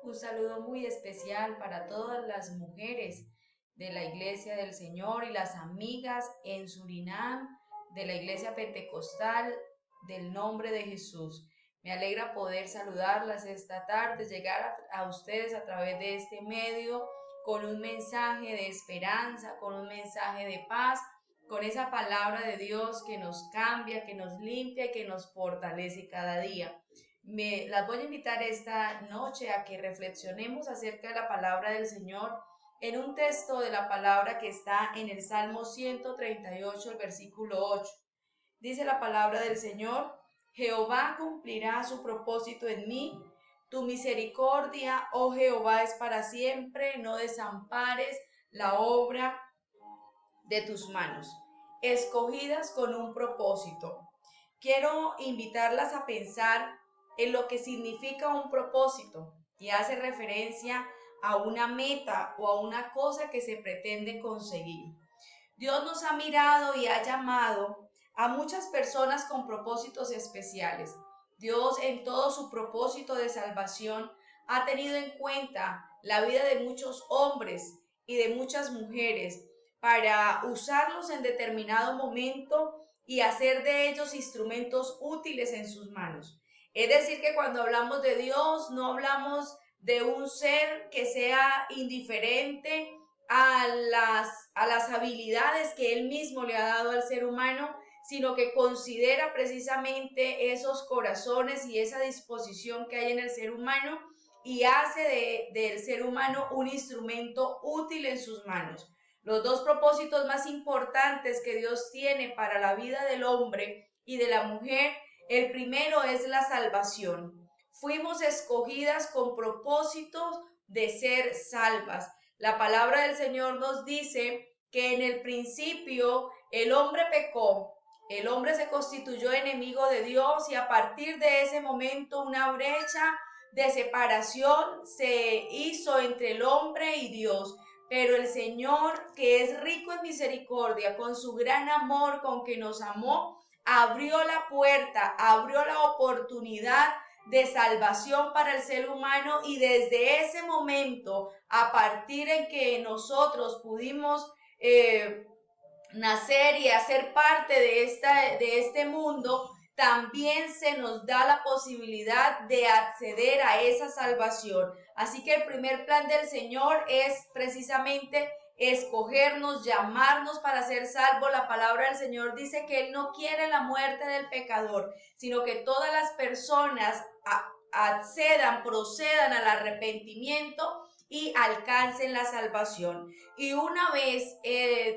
Un saludo muy especial para todas las mujeres de la Iglesia del Señor y las amigas en Surinam de la Iglesia Pentecostal del Nombre de Jesús. Me alegra poder saludarlas esta tarde, llegar a ustedes a través de este medio con un mensaje de esperanza, con un mensaje de paz, con esa palabra de Dios que nos cambia, que nos limpia y que nos fortalece cada día. Las voy a invitar esta noche a que reflexionemos acerca de la palabra del Señor en un texto de la palabra que está en el Salmo 138, el versículo 8. Dice la palabra del Señor: Jehová cumplirá su propósito en mí. Tu misericordia, oh Jehová, es para siempre. No desampares la obra de tus manos, escogidas con un propósito. Quiero invitarlas a pensar en lo que significa un propósito y hace referencia a una meta o a una cosa que se pretende conseguir. Dios nos ha mirado y ha llamado a muchas personas con propósitos especiales. Dios, en todo su propósito de salvación, ha tenido en cuenta la vida de muchos hombres y de muchas mujeres para usarlos en determinado momento y hacer de ellos instrumentos útiles en sus manos. Es decir, que cuando hablamos de Dios, no hablamos de un ser que sea indiferente a las habilidades que Él mismo le ha dado al ser humano, sino que considera precisamente esos corazones y esa disposición que hay en el ser humano y hace del ser humano un instrumento útil en sus manos. Los dos propósitos más importantes que Dios tiene para la vida del hombre y de la mujer, el primero es la salvación. Fuimos escogidas con propósitos de ser salvas. La palabra del Señor nos dice que en el principio el hombre pecó, el hombre se constituyó enemigo de Dios y a partir de ese momento una brecha de separación se hizo entre el hombre y Dios. Pero el Señor, que es rico en misericordia, con su gran amor con que nos amó, abrió la puerta, abrió la oportunidad de salvación para el ser humano, y desde ese momento, a partir en que nosotros pudimos nacer y hacer parte de este mundo, también se nos da la posibilidad de acceder a esa salvación. Así que el primer plan del Señor es precisamente escogernos, llamarnos para ser salvos. La palabra del Señor dice que Él no quiere la muerte del pecador, sino que todas las personas accedan, procedan al arrepentimiento y alcancen la salvación. Y una vez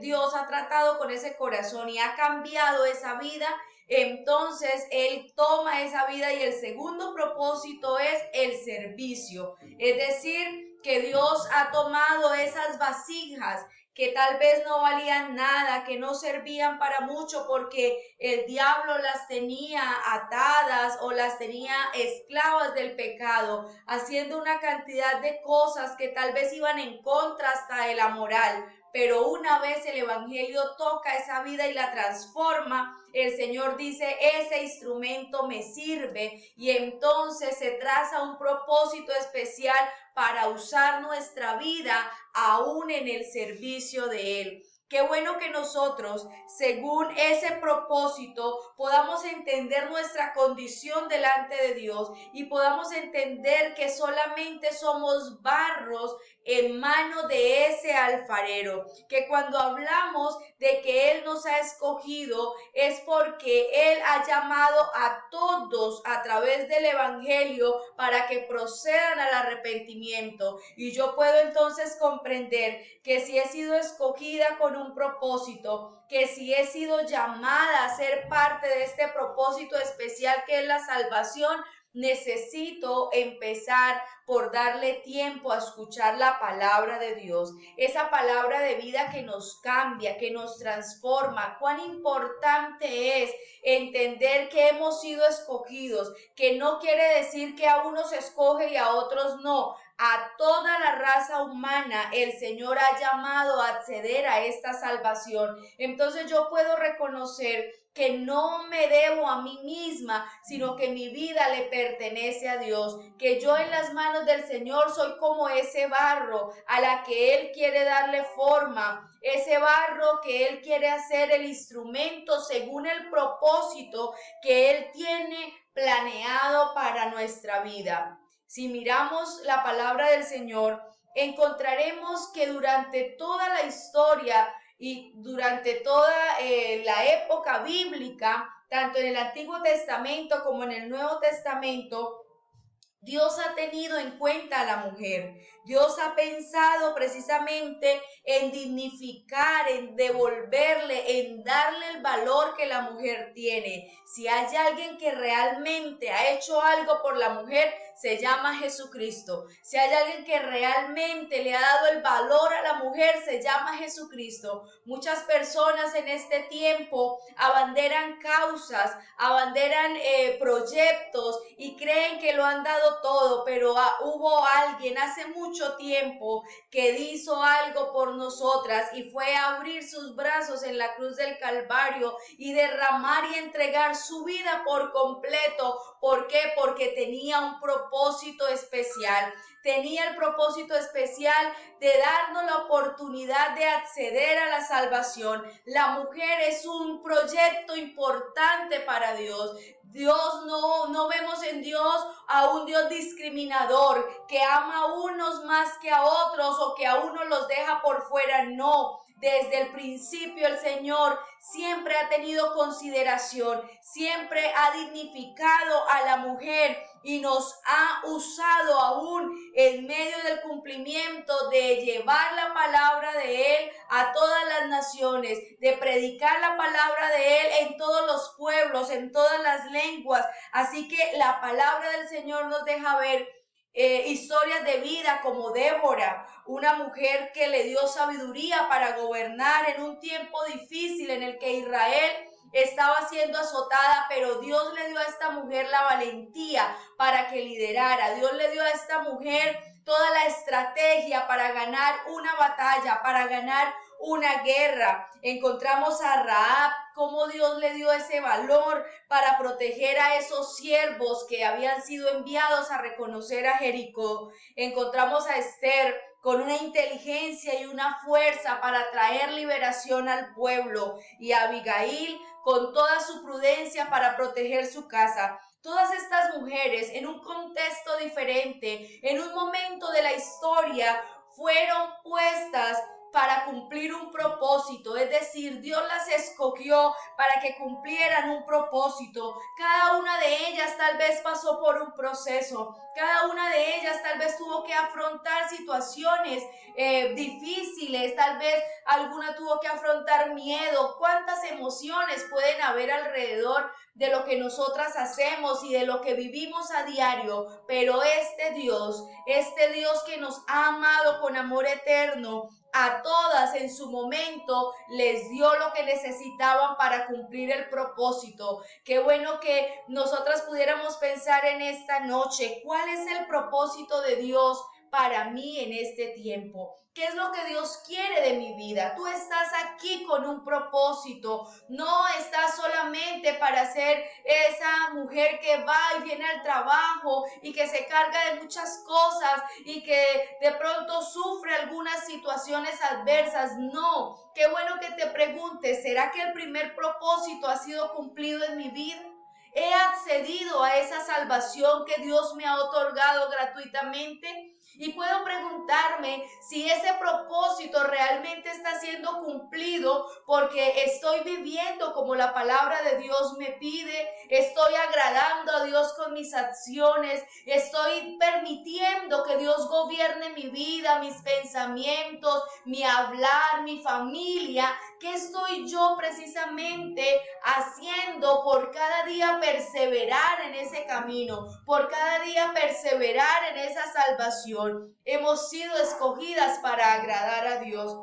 Dios ha tratado con ese corazón y ha cambiado esa vida, entonces Él toma esa vida y el segundo propósito es el servicio. Es decir, que Dios ha tomado esas vasijas que tal vez no valían nada, que no servían para mucho porque el diablo las tenía atadas o las tenía esclavas del pecado, haciendo una cantidad de cosas que tal vez iban en contra hasta de la moral. Pero una vez el evangelio toca esa vida y la transforma, el Señor dice: ese instrumento me sirve, y entonces se traza un propósito especial para usar nuestra vida aún en el servicio de Él. Qué bueno que nosotros, según ese propósito, podamos entender nuestra condición delante de Dios y podamos entender que solamente somos barros en mano de ese alfarero. Que cuando hablamos de que Él nos ha escogido, es porque Él ha llamado a todos a través del evangelio para que procedan al arrepentimiento. Y yo puedo entonces comprender que si he sido escogida con un propósito, que si he sido llamada a ser parte de este propósito especial que es la salvación, necesito empezar por darle tiempo a escuchar la palabra de Dios, esa palabra de vida que nos cambia, que nos transforma. Cuán importante es entender que hemos sido escogidos, que no quiere decir que a unos se escoge y a otros no. A toda la raza humana el Señor ha llamado a acceder a esta salvación. Entonces yo puedo reconocer que no me debo a mí misma, sino que mi vida le pertenece a Dios, que yo en las manos del Señor soy como ese barro a la que Él quiere darle forma, ese barro que Él quiere hacer el instrumento según el propósito que Él tiene planeado para nuestra vida. Si miramos la palabra del Señor, encontraremos que durante toda la historia y durante toda la época bíblica, tanto en el Antiguo Testamento como en el Nuevo Testamento, Dios ha tenido en cuenta a la mujer. Dios ha pensado precisamente en dignificar, en devolverle, en darle el valor que la mujer tiene. Si hay alguien que realmente ha hecho algo por la mujer, se llama Jesucristo. Si hay alguien que realmente le ha dado el valor a la mujer, se llama Jesucristo. Muchas personas en este tiempo abanderan causas, abanderan proyectos y creen que lo han dado todo, pero hubo alguien hace mucho tiempo que hizo algo por nosotras y fue a abrir sus brazos en la cruz del Calvario y derramar y entregar su vida por completo. ¿Por qué? Porque tenía un propósito especial. Tenía el propósito especial de darnos la oportunidad de acceder a la salvación. La mujer es un proyecto importante para Dios. No vemos en Dios a un Dios discriminador que ama a unos más que a otros o que a unos los deja por fuera. No, desde el principio el Señor siempre ha tenido consideración, siempre ha dignificado a la mujer y nos ha usado aún en medio del cumplimiento de llevar la palabra de Él a todas las naciones, de predicar la palabra de Él en todos los pueblos, en todas las lenguas. Así que la palabra del Señor nos deja ver historias de vida como Débora, una mujer que le dio sabiduría para gobernar en un tiempo difícil en el que Israel estaba siendo azotada, pero Dios le dio a esta mujer la valentía para que liderara. Dios le dio a esta mujer toda la estrategia para ganar una batalla, para ganar una guerra. Encontramos a Rahab, cómo Dios le dio ese valor para proteger a esos siervos que habían sido enviados a reconocer a Jericó. Encontramos a Esther con una inteligencia y una fuerza para traer liberación al pueblo, y a Abigail con toda su prudencia para proteger su casa. Todas estas mujeres en un contexto diferente, en un momento de la historia, fueron puestas para cumplir un propósito, es decir, Dios las escogió para que cumplieran un propósito. Cada una de ellas tal vez pasó por un proceso, cada una de ellas tal vez tuvo que afrontar situaciones difíciles, tal vez alguna tuvo que afrontar miedo. ¿Cuántas emociones pueden haber alrededor de lo que nosotras hacemos y de lo que vivimos a diario? Pero este Dios que nos ha amado con amor eterno, a todas en su momento les dio lo que necesitaban para cumplir el propósito. Qué bueno que nosotras pudiéramos pensar en esta noche, ¿cuál es el propósito de Dios para mí en este tiempo? ¿Qué es lo que Dios quiere de mi vida? Tú estás aquí con un propósito. No estás solamente para ser esa mujer que va y viene al trabajo y que se carga de muchas cosas y que de pronto sufre algunas situaciones adversas. No, qué bueno que te preguntes, ¿será que el primer propósito ha sido cumplido en mi vida? ¿He accedido a esa salvación que Dios me ha otorgado gratuitamente? Y puedo preguntarme si ese propósito realmente está siendo cumplido porque estoy viviendo como la palabra de Dios me pide, estoy agradando a Dios con mis acciones, estoy permitiendo que Dios gobierne mi vida, mis pensamientos, mi hablar, mi familia. ¿Qué estoy yo precisamente haciendo por cada día perseverar en ese camino, por cada día perseverar en esa salvación? Hemos sido escogidas para agradar a Dios.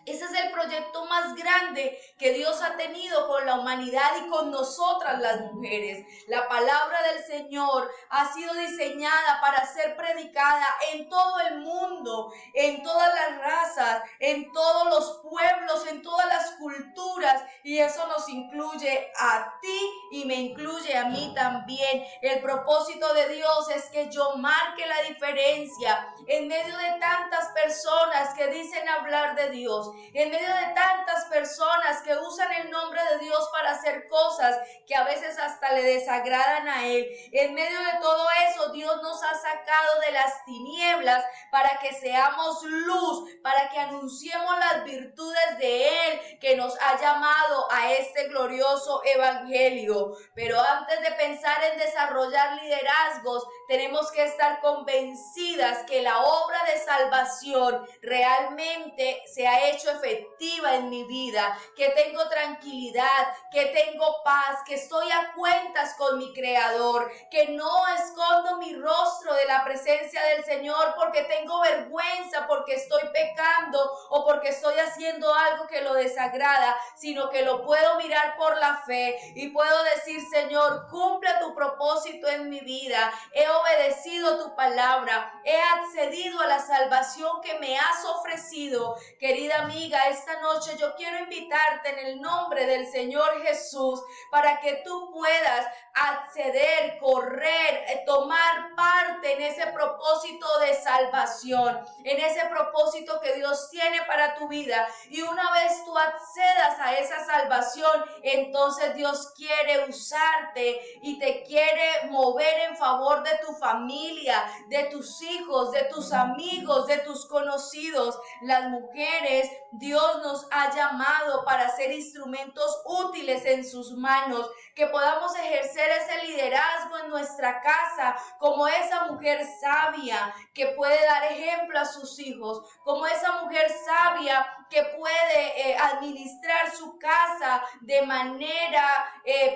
Ese es el proyecto más grande que Dios ha tenido con la humanidad y con nosotras las mujeres. La palabra del Señor ha sido diseñada para ser predicada en todo el mundo, en todas las razas, en todos los pueblos, en todas las culturas, y eso nos incluye a ti y me incluye a mí también. El propósito de Dios es que yo marque la diferencia en medio de tantas personas que dicen hablar de Dios, en medio de tantas personas que usan el nombre de Dios para hacer cosas que a veces hasta le desagradan a Él. En medio de todo eso, Dios nos ha sacado de las tinieblas para que seamos luz, para que anunciemos las virtudes de Él, que nos ha llamado a este glorioso evangelio. Pero antes de pensar en desarrollar liderazgos, tenemos que estar convencidas que la obra de salvación realmente se ha hecho efectiva en mi vida, que tengo tranquilidad, que tengo paz, que estoy a cuentas con mi Creador, que no escondo mi rostro de la presencia del Señor porque tengo vergüenza, porque estoy pecando o porque estoy haciendo algo que lo desagrada, sino que lo puedo mirar por la fe y puedo decir: Señor, cumple tu propósito en mi vida, he obedecido tu palabra, he accedido a la salvación que me has ofrecido. Querida amiga, esta noche yo quiero invitarte en el nombre del Señor Jesús para que tú puedas acceder, correr, tomar parte en ese propósito de salvación, en ese propósito que Dios tiene para tu vida. Y una vez tú accedas a esa salvación, entonces Dios quiere usarte y te quiere mover en favor de tu familia, de tus hijos, de tus amigos, de tus conocidos. Las mujeres, Dios nos ha llamado para ser instrumentos útiles en sus manos, que podamos ejercer ese liderazgo en nuestra casa como esa mujer sabia que puede dar ejemplo a sus hijos, como esa mujer sabia que puede administrar su casa de manera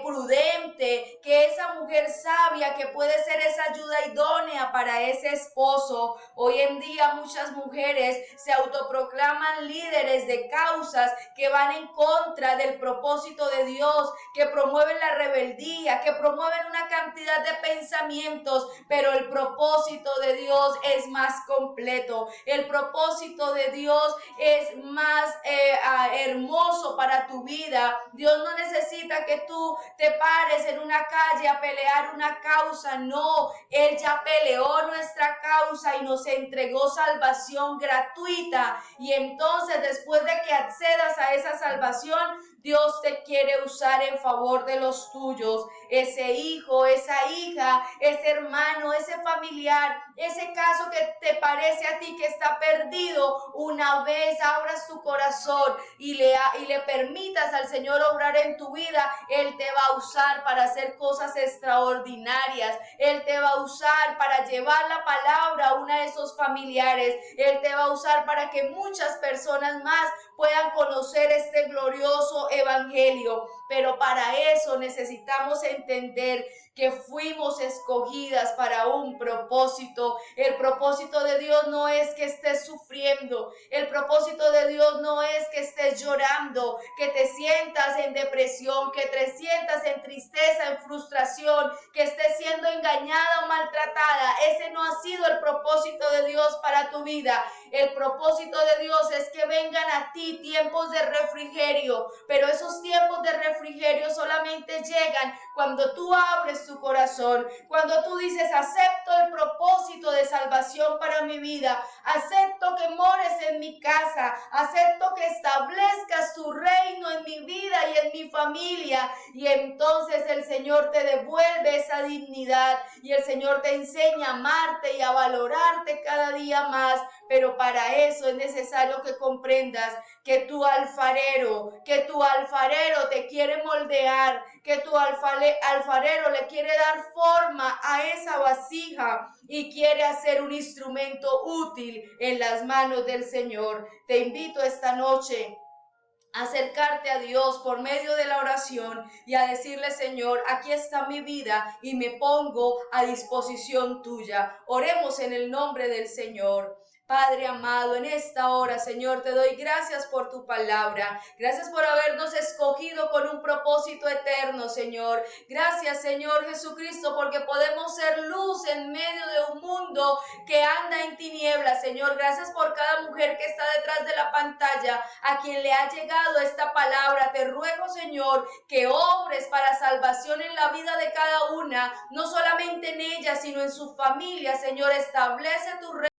prudente, que esa mujer sabia que puede ser esa ayuda idónea para ese esposo. Hoy en día muchas mujeres se autoproclaman líderes de causas que van en contra del propósito de Dios, que promueven la rebeldía, que promueven una cantidad de pensamientos, pero el propósito de Dios es más completo. El propósito de Dios es más hermoso para tu vida. Dios no necesita que tú te pares en una calle a pelear una causa. No, Él ya peleó nuestra causa y nos entregó salvación gratuita. Y entonces, después de que accedas a esa salvación, Dios te quiere usar en favor de los tuyos. Ese hijo, esa hija, ese hermano, ese familiar, ese caso que te parece a ti que está perdido, una vez abras tu corazón y le permitas al Señor obrar en tu vida, Él te va a usar para hacer cosas extraordinarias. Él te va a usar para llevar la palabra a una de esos familiares. Él te va a usar para que muchas personas más puedan conocer este glorioso evangelio. Pero para eso necesitamos entender que fuimos escogidas para un propósito. El propósito de Dios no es que estés sufriendo. El propósito de Dios no es que estés llorando, que te sientas en depresión, que te sientas en tristeza, en frustración, que estés siendo engañada o maltratada. Ese no ha sido el propósito de Dios para tu vida. El propósito de Dios es que vengan a ti tiempos de refrigerio, pero esos tiempos de refrigerio solamente llegan cuando tú abres tu corazón, cuando tú dices: acepto el propósito de salvación para mi vida, acepto que mores en mi casa, acepto que establezcas tu reino en mi vida y en mi familia. Y entonces el Señor te devuelve esa dignidad y el Señor te enseña a amarte y a valorarte cada día más. Pero para eso es necesario que comprendas que tu alfarero te quiere moldear, que tu alfarero le quiere dar forma a esa vasija y quiere hacer un instrumento útil en las manos del Señor. Te invito esta noche a acercarte a Dios por medio de la oración y a decirle: Señor, aquí está mi vida y me pongo a disposición tuya. Oremos en el nombre del Señor. Padre amado, en esta hora, Señor, te doy gracias por tu palabra. Gracias por habernos escogido con un propósito eterno, Señor. Gracias, Señor Jesucristo, porque podemos ser luz en medio de un mundo que anda en tinieblas, Señor. Gracias por cada mujer que está detrás de la pantalla, a quien le ha llegado esta palabra. Te ruego, Señor, que obres para salvación en la vida de cada una, no solamente en ella, sino en su familia, Señor. Establece tu reino